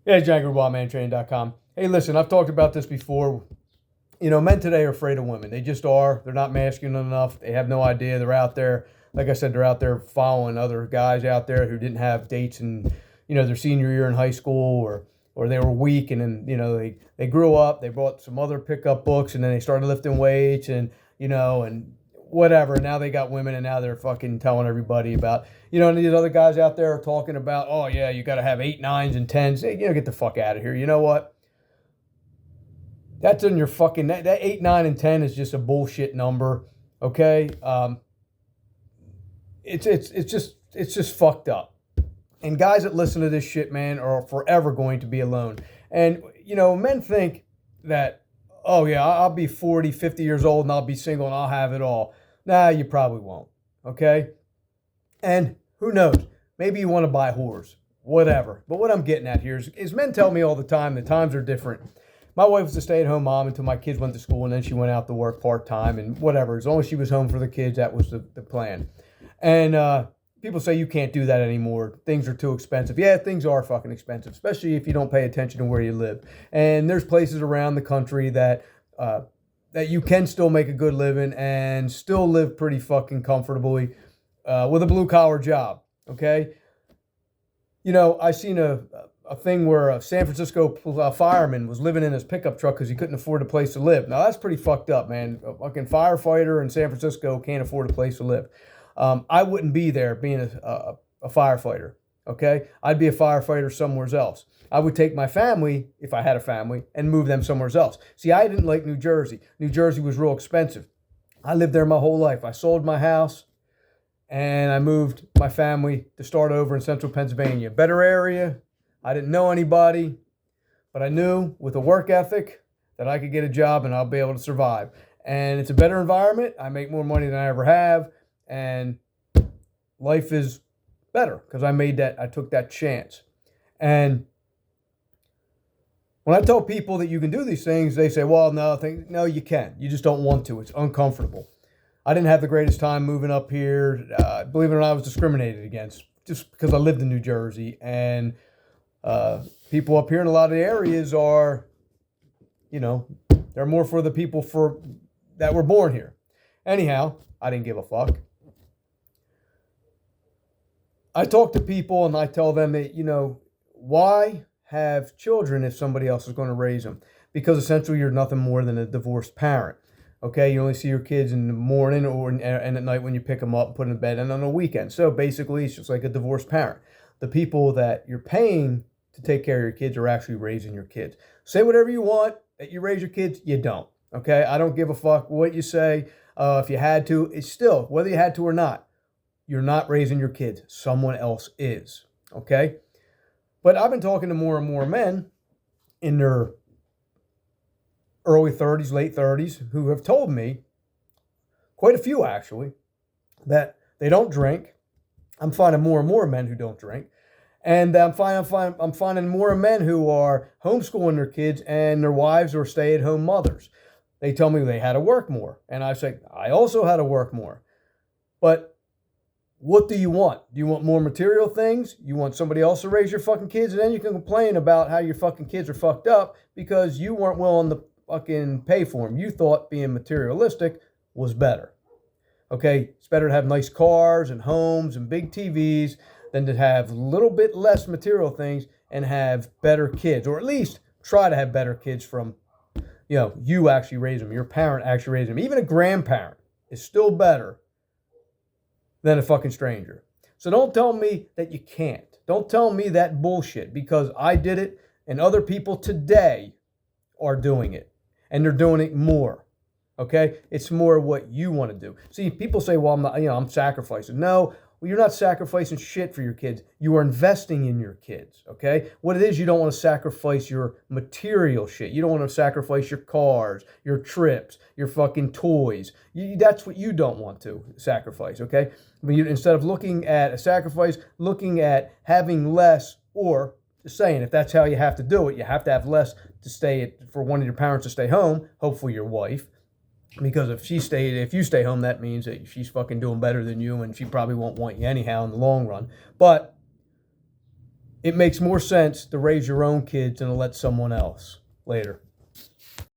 Yeah, John Grube, mantraining.com. Hey, listen, I've talked about this before. Men today are afraid of women. They just are. They're not masculine enough. They have no idea. They're out there, like I said, they're out there following other guys out there who didn't have dates in, their senior year in high school, or they were weak, and then, they grew up, they bought some other pickup books, and then they started lifting weights, and, and whatever. Now they got women, and now they're fucking telling everybody about, and these other guys out there are talking about, oh yeah, you got to have 8, 9s, and 10s. Hey, get the fuck out of here. You know what? That's in your fucking, that 8, 9, and 10 is just a bullshit number. Okay. It's just fucked up. And guys that listen to this shit, man, are forever going to be alone. And, men think that, oh yeah, I'll be 40, 50 years old and I'll be single and I'll have it all. Nah, you probably won't. Okay. And who knows? Maybe you want to buy whores, whatever. But what I'm getting at here is men tell me all the time that times are different. My wife was a stay-at-home mom until my kids went to school, and then she went out to work part-time and whatever. As long as she was home for the kids, that was the plan. And people say you can't do that anymore. Things are too expensive. Yeah, things are fucking expensive, especially if you don't pay attention to where you live. And there's places around the country that you can still make a good living and still live pretty fucking comfortably with a blue-collar job, okay? I seen a thing where a San Francisco fireman was living in his pickup truck because he couldn't afford a place to live. Now, that's pretty fucked up, man. A fucking firefighter in San Francisco can't afford a place to live. I wouldn't be there being a firefighter, okay? I'd be a firefighter somewhere else. I would take my family, if I had a family, and move them somewhere else. See, I didn't like New Jersey. New Jersey was real expensive. I lived there my whole life. I sold my house, and I moved my family to start over in central Pennsylvania. Better area. I didn't know anybody, but I knew with a work ethic that I could get a job and I'll be able to survive. And it's a better environment. I make more money than I ever have, and life is better because I took that chance. And when I tell people that you can do these things, they say, well, no, you can. You just don't want to. It's uncomfortable. I didn't have the greatest time moving up here. Believe it or not, I was discriminated against just because I lived in New Jersey. And people up here in a lot of the areas are, they're more for the people that were born here. Anyhow, I didn't give a fuck. I talk to people and I tell them that, why have children if somebody else is going to raise them? Because essentially you're nothing more than a divorced parent. Okay, you only see your kids in the morning and at night when you pick them up and put them in bed and on the weekend. So basically it's just like a divorced parent. The people that you're paying to take care of your kids are actually raising your kids. Say whatever you want that you raise your kids, you don't. Okay, I don't give a fuck what you say. If you had to, it's still, whether you had to or not, you're not raising your kids. Someone else is. Okay? But I've been talking to more and more men in their early 30s, late 30s, who have told me, quite a few actually, that they don't drink. I'm finding more and more men who don't drink. And I'm finding more men who are homeschooling their kids and their wives are stay-at-home mothers. They tell me they had to work more. And I say, I also had to work more. But what do you want? Do you want more material things? You want somebody else to raise your fucking kids? And then you can complain about how your fucking kids are fucked up because you weren't willing to fucking pay for them. You thought being materialistic was better. Okay, it's better to have nice cars and homes and big TVs than to have a little bit less material things and have better kids, or at least try to have better kids from, you actually raise them, your parent actually raised them. Even a grandparent is still better than a fucking stranger. So don't tell me that you can't. Don't tell me that bullshit, because I did it and other people today are doing it, and they're doing it more. Okay? It's more what you want to do. See, people say, well, I'm sacrificing. No, well, you're not sacrificing shit for your kids. You are investing in your kids. Okay? What it is, you don't want to sacrifice your material shit. You don't want to sacrifice your cars, your trips, your fucking toys. That's what you don't want to sacrifice. Okay? But instead of looking at a sacrifice, looking at having less, or just saying, if that's how you have to do it, you have to have less for one of your parents to stay home, hopefully your wife. Because if you stay home, that means that she's fucking doing better than you, and she probably won't want you anyhow in the long run. But it makes more sense to raise your own kids than to let someone else. Later.